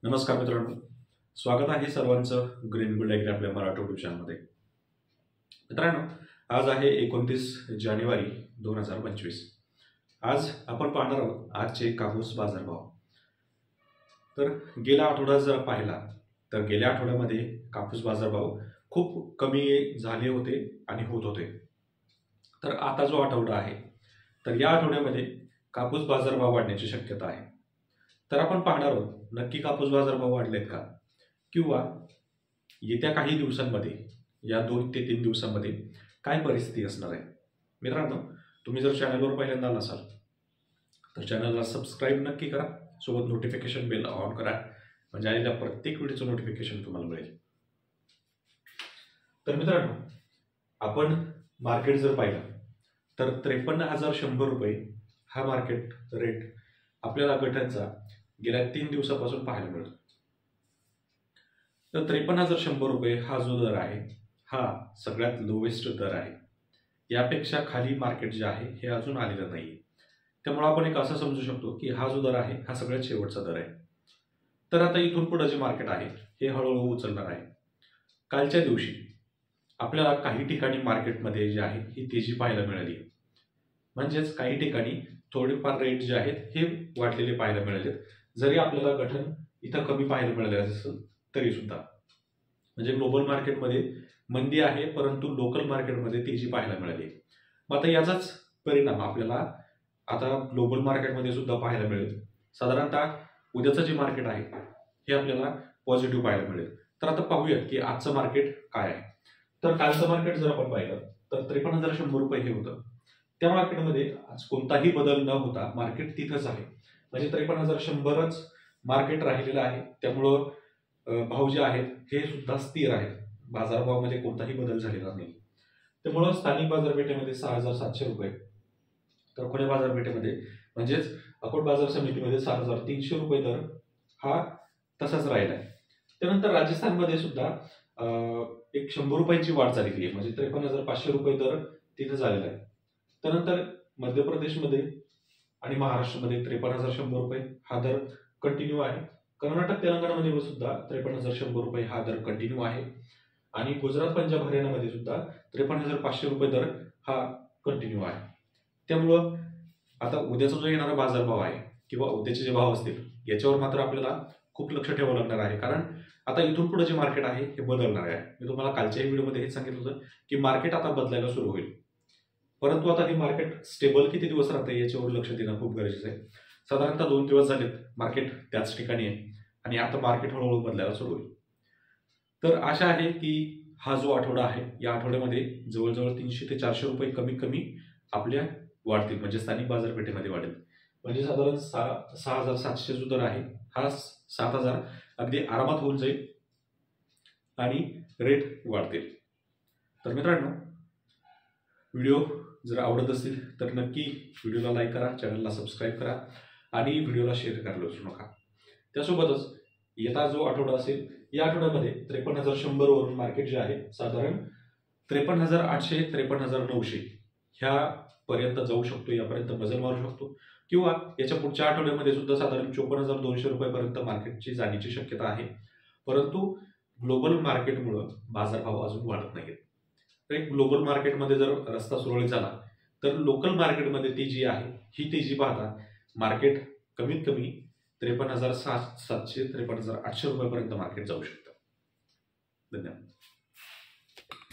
नमस्कार मित्रांनो, स्वागत आहे सर्वांचं ग्रीन बुल ॲग्री आपल्या मराठी यूट्यूब चॅनलमध्ये। मित्रांनो, आज आहे 29 जानेवारी 2025। आज आपण पाहणार आहोत आजचे कापूस बाजारभाव। तर गेला आठवडा जर पाहिला तर गेल्या आठवड्यामध्ये कापूस बाजारभाव खूप कमी झाले होते आणि होत होते। तर आता जो आठवडा आहे तर या आठवड्यामध्ये कापूस बाजारभाव वाढण्याची शक्यता आहे। तर आपण पाहणार आहोत नक्की कापूस बाजारभाव वाढलेत का, किंवा येत्या काही दिवसांमध्ये या 2 ते 3 दिवसांमध्ये काय परिस्थिती असणार आहे। मित्रांनो, तुम्ही जर चॅनलवर पहिल्यांदा नसाल तर चॅनलला सबस्क्राईब नक्की करा, सोबत नोटिफिकेशन बेल ऑन करा, म्हणजे आलेल्या प्रत्येक व्हिडिओचं नोटिफिकेशन तुम्हाला मिळेल। तर मित्रांनो, आपण मार्केट जर पाहिलं तर 53,100 रुपये हा मार्केट रेट आपल्याला गटांचा गेल्या 3 दिवसापासून पाहायला मिळतो। तर 53,100 रुपये हा जो दर आहे हा सगळ्यात लोएस्ट दर आहे। यापेक्षा खाली मार्केट जे आहे हे अजून आलेलं नाही। त्यामुळे आपण एक असं समजू शकतो की हा जो दर आहे हा सगळ्यात शेवटचा दर आहे। तर आता इथून पुढे जे मार्केट आहे हे हळूहळू उचलणार आहे। कालच्या दिवशी आपल्याला काही ठिकाणी मार्केटमध्ये जे आहे ही तेजी पाहायला मिळाली, म्हणजेच काही ठिकाणी थोडेफार रेट जे आहेत हे वाढलेले पाहायला मिळाले। जरी आपल्याला गठन इथं कमी पाहायला मिळाले असेल तरी सुद्धा, म्हणजे ग्लोबल मार्केटमध्ये मंदी आहे परंतु लोकल मार्केटमध्ये तेजी पाहायला मिळाली। मग आता याचाच परिणाम आपल्याला आता ग्लोबल मार्केटमध्ये सुद्धा पाहायला मिळेल। साधारणतः उद्याचं जे मार्केट आहे हे आपल्याला पॉझिटिव्ह पाहायला मिळेल। तर आता पाहूया की आजचं मार्केट काय आहे। तर कालचं मार्केट जर आपण पाहिलं तर 53,100 रुपये हे होतं। त्या मार्केटमध्ये आज कोणताही बदल न होता मार्केट तिथंच आहे, म्हणजे 53,100च मार्केट राहिलेलं आहे। त्यामुळं भाव जे आहेत हे सुद्धा स्थिर आहेत, बाजारभावामध्ये कोणताही बदल झालेला नाही। त्यामुळं स्थानिक बाजारपेठेमध्ये 6,700 रुपये, तर खुल्या बाजारपेठेमध्ये म्हणजेच अकोट बाजार समितीमध्ये 7,300 रुपये दर हा तसाच राहिला आहे। त्यानंतर राजस्थानमध्ये सुद्धा एक 100 रुपयांची वाढ झालेली आहे, म्हणजे 53,500 रुपये दर तिथे झालेला आहे। त्यानंतर मध्य प्रदेशमध्ये आणि महाराष्ट्रामध्ये 53,100 रुपये हा दर कंटिन्यू आहे। कर्नाटक तेलंगणामध्ये सुद्धा 53,100 रुपये हा दर कंटिन्यू आहे, आणि गुजरात पंजाब हरियाणामध्ये सुद्धा 53,500 रुपये दर हा कंटिन्यू आहे। त्यामुळं आता उद्याचा जो येणारा बाजारभाव आहे किंवा उद्याचे जे भाव असतील याच्यावर मात्र आपल्याला खूप लक्ष ठेवावं लागणार आहे, कारण आता इथून पुढे जे मार्केट आहे हे बदलणार आहे। मी तुम्हाला कालच्या व्हिडिओमध्ये हेच सांगितलं होतं की मार्केट आता बदलायला सुरू होईल, परंतु आता हे मार्केट स्टेबल किती दिवस राहते याच्यावर लक्ष देणं खूप गरजेचं आहे। साधारणतः 2 दिवस झालेत मार्केट त्याच ठिकाणी आहे आणि आता मार्केट हळूहळू बदलायला सुरू होईल। तर आशा आहे की हा जो आठवडा आहे या आठवड्यामध्ये जवळजवळ 300 ते 400 रुपये कमी कमी आपल्या वाढतील, म्हणजे स्थानिक बाजारपेठेमध्ये वाढेल। म्हणजे साधारण 6,700 जो दर आहे हा 7,000 अगदी आरामात होऊन जाईल आणि रेट वाढतील। तर मित्रांनो, व्हिडिओ जर आवडत असतील तर नक्की व्हिडिओला लाईक करा, चॅनलला सबस्क्राईब करा आणि व्हिडिओला शेअर करायला विसरू नका। त्यासोबतच येता जो आठवडा असेल या आठवड्यामध्ये 53,100 वरून मार्केट जे आहे साधारण 53,800 53,900 ह्या पर्यंत जाऊ शकतो, यापर्यंत बदल मारू शकतो, किंवा याच्या पुढच्या आठवड्यामध्ये सुद्धा साधारण 54,200 रुपयापर्यंत मार्केटची जाण्याची शक्यता आहे। परंतु ग्लोबल मार्केटमुळे बाजारभाव अजून वाढत नाहीत। तर एक ग्लोबल मार्केटमध्ये जर रस्ता सुरळीत झाला तर लोकल मार्केटमध्ये तेजी आहे ही तेजी पाहता मार्केट कमीत कमी 53,700 53,800 रुपयापर्यंत मार्केट जाऊ शकतं। धन्यवाद।